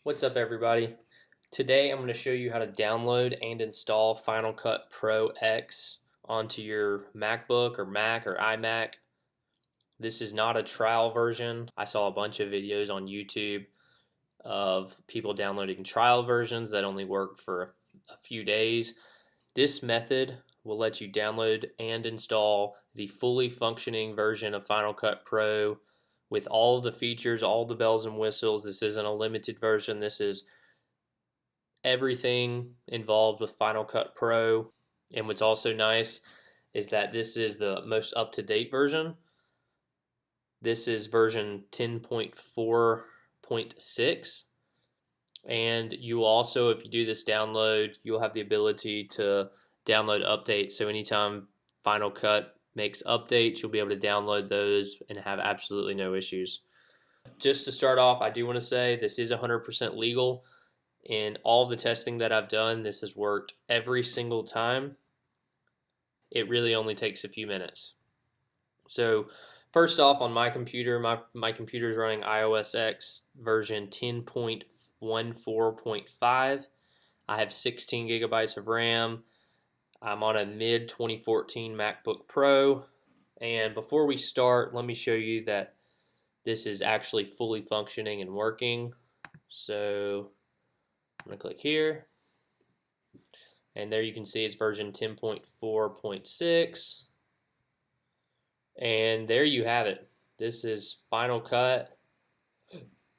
What's up, everybody? Today I'm going to show you how to download and install Final Cut Pro X onto your MacBook or Mac or iMac. This is not a trial version. I saw a bunch of videos on YouTube of people downloading trial versions that only work for a few days. This method will let you download and install the fully functioning version of Final Cut Pro with all of the features, all the bells and whistles. This isn't a limited version. This is everything involved with Final Cut Pro. And what's also nice is that this is the most up-to-date version. This is version 10.4.6. And you also, if you do this download, you'll have the ability to download updates. So anytime Final Cut makes updates, you'll be able to download those and have absolutely no issues. Just to start off, I do want to say this is 100% legal. In all of the testing that I've done, this has worked every single time. It really only takes a few minutes. So first off, on my computer, my computer is running iOS X version 10.14.5. I have 16 gigabytes of RAM. I'm on a mid 2014 MacBook Pro. And before we start, let me show you that this is actually fully functioning and working. So I'm going to click here, and there you can see it's version 10.4.6, and there you have it. This is Final Cut.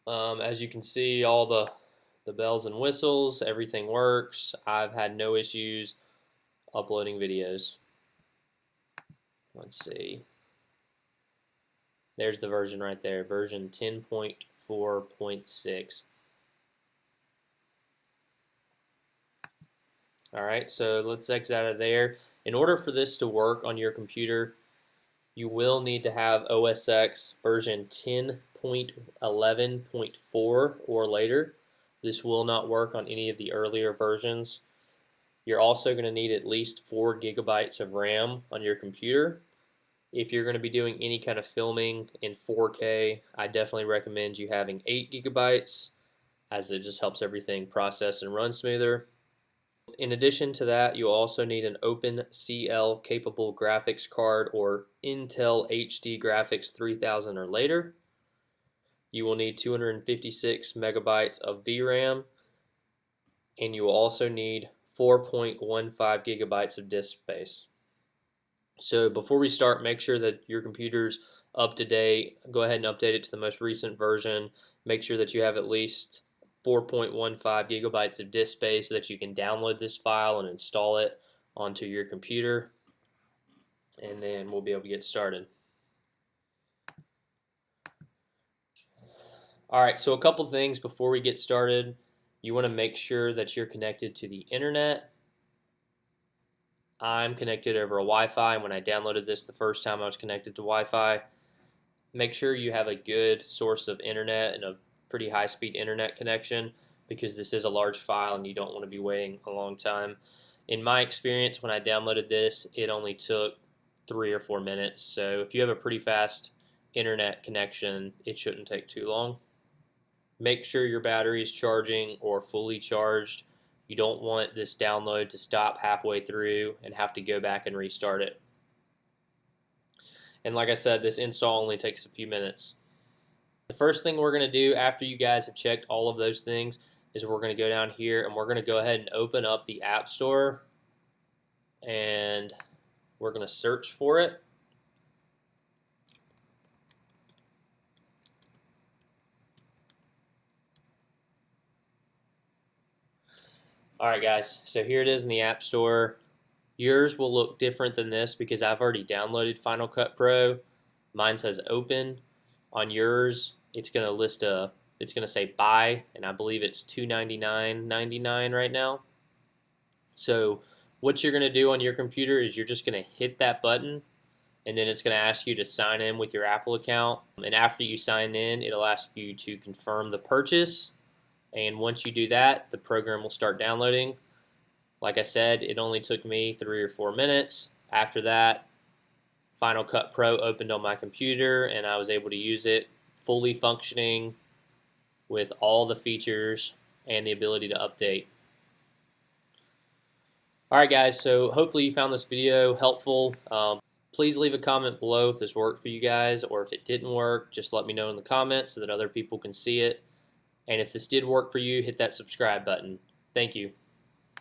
As you can see, all the bells and whistles, everything works. I've had no issues uploading videos. Let's see. There's the version right there, version 10.4.6. Alright, so let's exit out of there. In order for this to work on your computer, you will need to have OS X version 10.11.4 or later. This will not work on any of the earlier versions. You're also going to need at least 4 gigabytes of RAM on your computer. If you're going to be doing any kind of filming in 4K, I definitely recommend you having 8 gigabytes, as it just helps everything process and run smoother. In addition to that, you'll also need an OpenCL capable graphics card or Intel HD Graphics 3000 or later. You will need 256 megabytes of VRAM, and you will also need 4.15 gigabytes of disk space. So before we start, make sure that your computer's up to date. Go ahead and update it to the most recent version. Make sure that you have at least 4.15 gigabytes of disk space so that you can download this file and install it onto your computer, and then we'll be able to get started. Alright, so a couple things before we get started. You want to make sure that you're connected to the internet. I'm connected over a Wi-Fi, and when I downloaded this the first time I was connected to Wi-Fi. Make sure you have a good source of internet and a pretty high-speed internet connection, because this is a large file and you don't want to be waiting a long time. In my experience, when I downloaded this, it only took 3 or 4 minutes. So if you have a pretty fast internet connection, it shouldn't take too long. Make sure your battery is charging or fully charged. You don't want this download to stop halfway through and have to go back and restart it. And like I said, this install only takes a few minutes. The first thing we're going to do after you guys have checked all of those things is we're going to go down here and we're going to go ahead and open up the App Store, and we're going to search for it. Alright guys, so here it is in the App Store. Yours will look different than this because I've already downloaded Final Cut Pro. Mine says open. On yours, it's going to say buy, and I believe it's $299.99 right now. So what you're going to do on your computer is you're just going to hit that button, and then it's going to ask you to sign in with your Apple account. And after you sign in, it'll ask you to confirm the purchase. And once you do that, the program will start downloading. Like I said, it only took me 3 or 4 minutes. After that, Final Cut Pro opened on my computer, and I was able to use it fully functioning with all the features and the ability to update. Alright guys, so hopefully you found this video helpful. Please leave a comment below if this worked for you guys, or if it didn't work, just let me know in the comments so that other people can see it. And if this did work for you, hit that subscribe button. Thank you.